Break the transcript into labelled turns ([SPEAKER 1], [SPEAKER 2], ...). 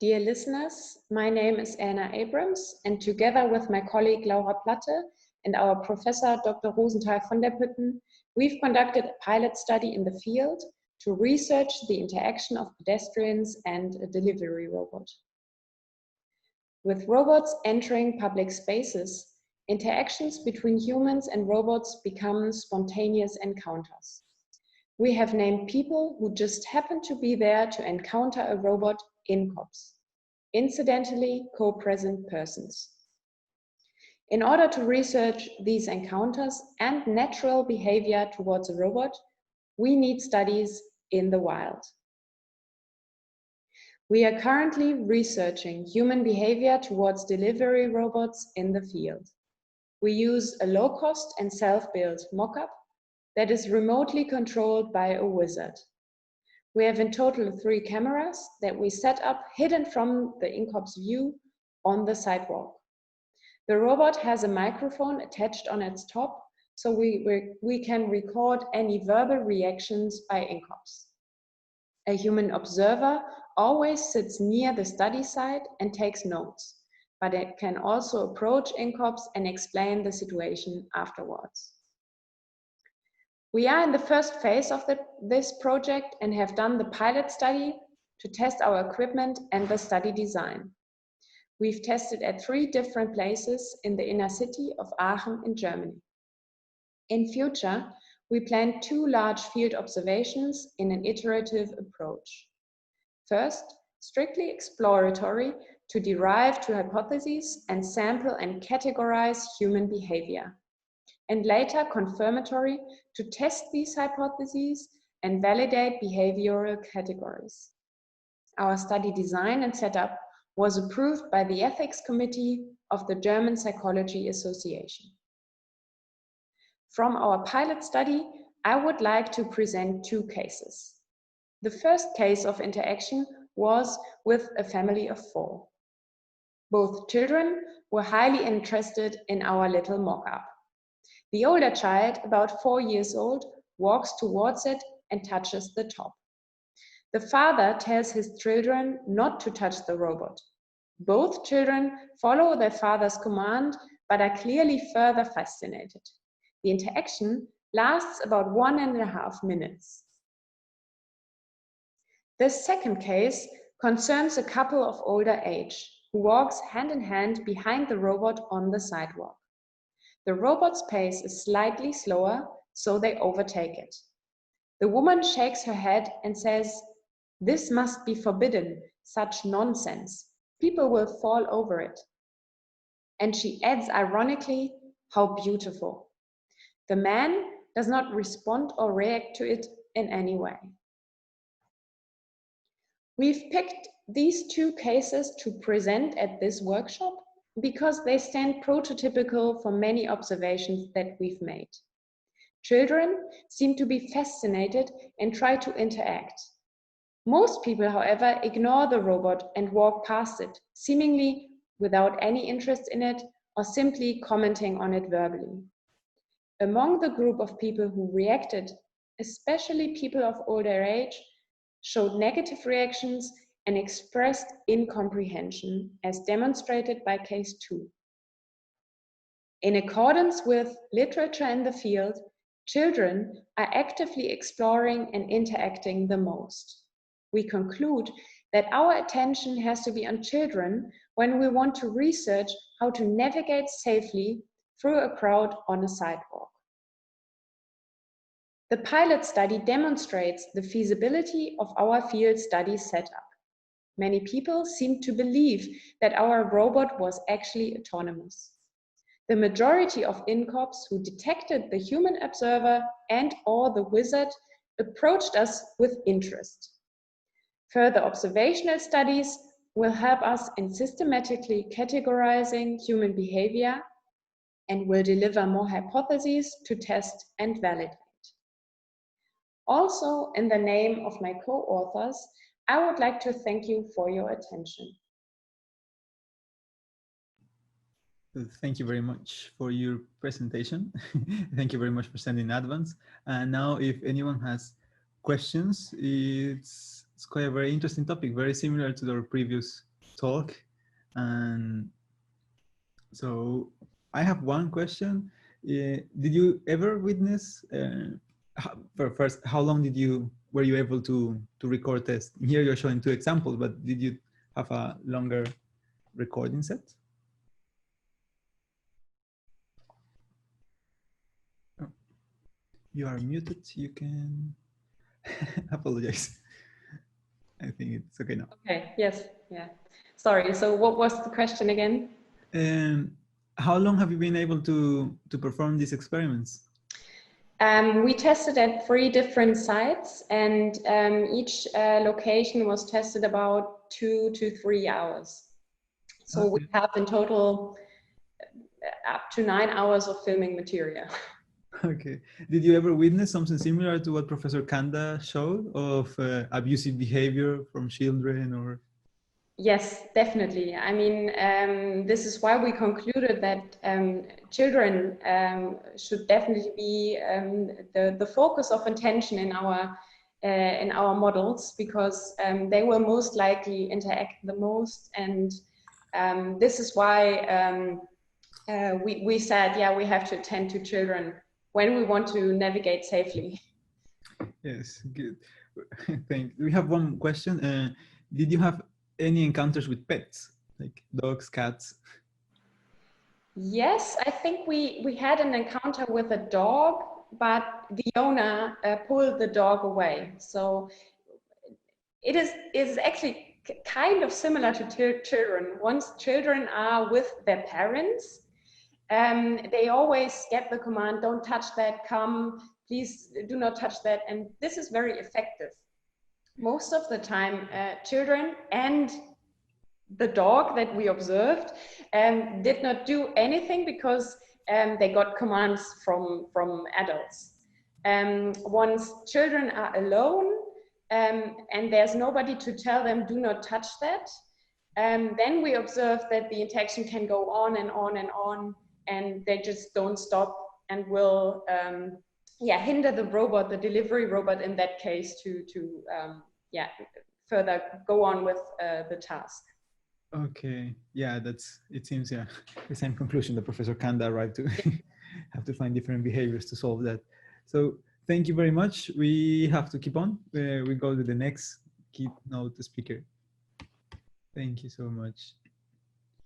[SPEAKER 1] Dear listeners, my name is Anna Abrams, and together with my colleague Laura Platte and our professor Dr. Rosenthal von der Putten, we've conducted a pilot study in the field to research the interaction of pedestrians and a delivery robot. With robots entering public spaces, interactions between humans and robots become spontaneous encounters. We have named people who just happen to be there to encounter a robot INCOPs, incidentally co-present persons. In order to research these encounters and natural behavior towards a robot, we need studies in the wild. We are currently researching human behavior towards delivery robots in the field. We use a low-cost and self-built mock-up that is remotely controlled by a wizard. We have in total 3 cameras that we set up hidden from the INCOPS view on the sidewalk. The robot has a microphone attached on its top, so we can record any verbal reactions by INCOPS. A human observer always sits near the study site and takes notes, but it can also approach INCOPS and explain the situation afterwards. We are in the first phase of this project and have done the pilot study to test our equipment and the study design. We've tested at 3 different places in the inner city of Aachen in Germany. In future, we plan 2 large field observations in an iterative approach. First, strictly exploratory to derive 2 hypotheses and sample and categorize human behavior. And later confirmatory to test these hypotheses and validate behavioral categories. Our study design and setup was approved by the Ethics Committee of the German Psychology Association. From our pilot study, I would like to present 2 cases. The first case of interaction was with a family of 4. Both children were highly interested in our little mock-up. The older child, about 4 years old, walks towards it and touches the top. The father tells his children not to touch the robot. Both children follow their father's command, but are clearly further fascinated. The interaction lasts about 1.5 minutes. The second case concerns a couple of older age who walks hand in hand behind the robot on the sidewalk. The robot's pace is slightly slower, so they overtake it. The woman shakes her head and says, "This must be forbidden, such nonsense. People will fall over it." And she adds ironically, "How beautiful." The man does not respond or react to it in any way. We've picked these 2 cases to present at this workshop because they stand prototypical for many observations that we've made. Children seem to be fascinated and try to interact. Most people, however, ignore the robot and walk past it, seemingly without any interest in it or simply commenting on it verbally. Among the group of people who reacted, especially people of older age, showed negative reactions and expressed incomprehension, as demonstrated by case 2. In accordance with literature in the field, children are actively exploring and interacting the most. We conclude that our attention has to be on children when we want to research how to navigate safely through a crowd on a sidewalk. The pilot study demonstrates the feasibility of our field study setup. Many people seem to believe that our robot was actually autonomous. The majority of INCOPs who detected the human observer and/or the wizard approached us with interest. Further observational studies will help us in systematically categorizing human behavior and will deliver more hypotheses to test and validate. Also, in the name of my co-authors, I would like to thank you for your attention.
[SPEAKER 2] Thank you very much for your presentation. Thank you very much for sending in advance. And now if anyone has questions, it's quite a very interesting topic, very similar to our previous talk. And so I have one question. Did you ever witness, first, how long were you able to record tests? Here you're showing 2 examples, but did you have a longer recording set? Oh, you are muted, you can apologize. I think it's okay now.
[SPEAKER 1] Okay, yes, yeah. Sorry, so what was the question again?
[SPEAKER 2] How long have you been able to perform these experiments?
[SPEAKER 1] We tested at 3 different sites, and each location was tested about 2 to 3 hours. So we have in total up to 9 hours of filming material.
[SPEAKER 2] Okay. Did you ever witness something similar to what Professor Kanda showed of abusive behavior from children or?
[SPEAKER 1] Yes, definitely. I mean, this is why we concluded that children should definitely be the focus of attention in our models, because they will most likely interact the most, and this is why we said, yeah, we have to attend to children when we want to navigate safely.
[SPEAKER 2] Yes, good. Thank you. We have one question. Did you have any encounters with pets, like dogs, cats?
[SPEAKER 1] Yes, I think we had an encounter with a dog, but the owner pulled the dog away. So it is actually kind of similar to children. Once children are with their parents, they always get the command, don't touch that, come, please do not touch that. And this is very effective. Most of the time, children and the dog that we observed did not do anything because they got commands from adults. Once children are alone and there's nobody to tell them, do not touch that, then we observe that the interaction can go on and on and on, and they just don't stop and will hinder the robot, the delivery robot in that case, to further go on with the task.
[SPEAKER 2] Okay, yeah, it seems, yeah, the same conclusion that Professor Kanda arrived to. Have to find different behaviors to solve that. So thank you very much. We have to keep on. We go to the next keynote speaker. Thank you so much.